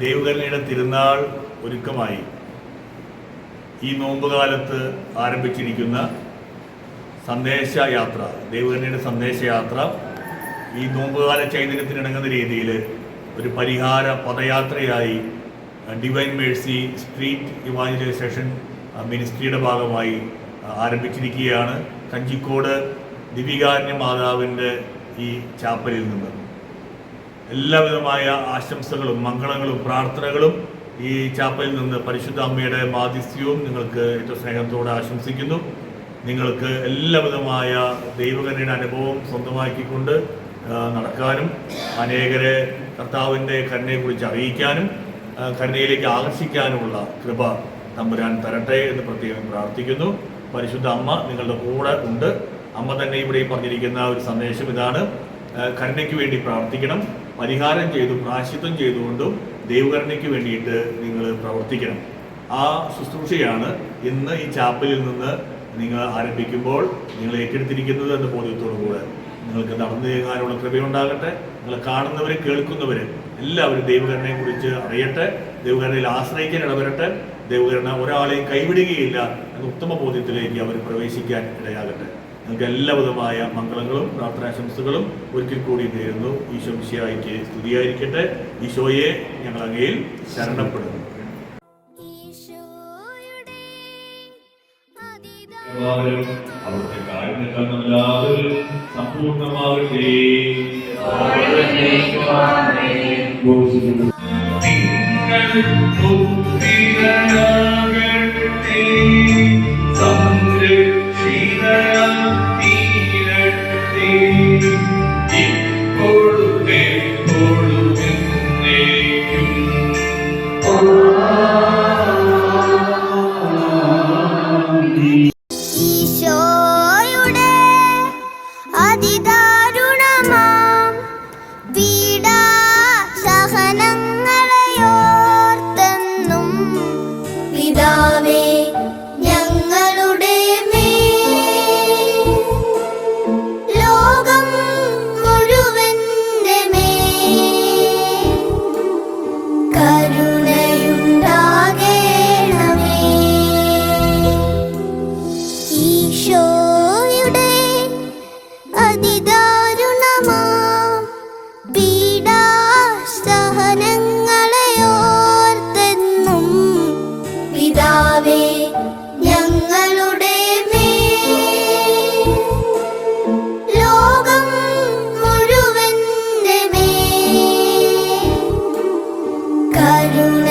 ദൈവകരുണയുടെ തിരുനാൾ ഒരുക്കമായി ഈ നോമ്പുകാലത്ത് ആരംഭിച്ചിരിക്കുന്ന സന്ദേശയാത്ര, ദൈവകരുണയുടെ സന്ദേശയാത്ര ഈ നോമ്പുകാല ചൈതന്യത്തിനിണങ്ങുന്ന രീതിയിൽ ഒരു പരിഹാര പദയാത്രയായി ഡിവൈൻ മേഴ്സി സ്ട്രീറ്റ് ഇവാഞ്ചലൈസേഷൻ മിനിസ്ട്രിയുടെ ഭാഗമായി ആരംഭിച്ചിരിക്കുകയാണ്. കഞ്ചിക്കോട് ദിവികാരുണ്യ മാതാവിൻ്റെ ഈ ചാപ്പലിൽ നിന്ന് എല്ലാവിധമായ ആശംസകളും മംഗളങ്ങളും പ്രാർത്ഥനകളും ഈ ചാപ്പലിൽ നിന്ന് പരിശുദ്ധ അമ്മയുടെ മാധ്യസ്ഥ്യവും നിങ്ങൾക്ക് ഏറ്റവും സ്നേഹത്തോടെ ആശംസിക്കുന്നു. നിങ്ങൾക്ക് എല്ലാവിധമായ ദൈവകരുണയുടെ അനുഭവം സ്വന്തമാക്കിക്കൊണ്ട് നടക്കാനും അനേകരെ കർത്താവിൻ്റെ കരുണയെക്കുറിച്ച് അറിയിക്കാനും കരുണയിലേക്ക് ആകർഷിക്കാനുമുള്ള കൃപ തമ്പുരാൻ തരട്ടെ എന്ന് പ്രത്യേകം പ്രാർത്ഥിക്കുന്നു. പരിശുദ്ധ അമ്മ നിങ്ങളുടെ കൂടെ ഉണ്ട്. അമ്മ തന്നെ ഇവിടെ പറഞ്ഞിരിക്കുന്ന ഒരു സന്ദേശം ഇതാണ്: കരുണയ്ക്ക് വേണ്ടി പ്രാർത്ഥിക്കണം, പരിഹാരം ചെയ്തും പ്രായശ്ചിത്തം ചെയ്തുകൊണ്ടും ദൈവകരുണയ്ക്ക് വേണ്ടിയിട്ട് നിങ്ങൾ പ്രവർത്തിക്കണം. ആ ശുശ്രൂഷയാണ് ഇന്ന് ഈ ചാപ്പലിൽ നിന്ന് നിങ്ങൾ ആരംഭിക്കുമ്പോൾ നിങ്ങൾ ഏറ്റെടുത്തിരിക്കുന്നത് എന്ന ബോധ്യത്തോടു കൂടെ നിങ്ങൾക്ക് നടന്നു നീങ്ങാനുള്ള കൃപയുണ്ടാകട്ടെ. നിങ്ങൾ കാണുന്നവർ കേൾക്കുന്നവർ എല്ലാവരും ദൈവകരുണയെക്കുറിച്ച് അറിയട്ടെ, ദൈവകരുണയിൽ ആശ്രയിക്കാൻ ഇടവരട്ടെ. ദൈവകരുണ ഒരാളെയും കൈവിടുകയില്ല എന്ന ഉത്തമ ബോധ്യത്തിലേക്ക് അവർ പ്രവേശിക്കാൻ ഇടയാകട്ടെ. നിങ്ങൾക്ക് എല്ലാവിധമായ മംഗളങ്ങളും പ്രാർത്ഥനാശംസകളും ഒരിക്കൽ കൂടി നേരുന്നു. ഈശോ മിശിഹായ്ക്ക് സ്തുതിയായിരിക്കട്ടെ. ഈശോയെ ഞങ്ങൾ അങ്ങയിൽ ശരണപ്പെടുന്നു. എല്ലാവരും അവിടുത്തെ കാരുണ്യം എല്ലാവരും സമ്പൂർണ്ണമാകട്ടെ. ഈശോയുടെ അതിദാരുണമാം പീഡാസഹനങ്ങളെയോർത്തെന്നും പിതാവേ ഞങ്ങളുടെ മേൽ, ലോകം മുഴുവന്റെ മേൽ കരുണയുണ്ടാകേണമേ. ഈശോയുടെ അതിദാരുണമാം പീഡാസഹനങ്ങളെയോർത്തെന്നും പിതാവേ ഞങ്ങളുടെ മേൽ, ലോകം മുഴുവന്റെ മേൽ കരുണ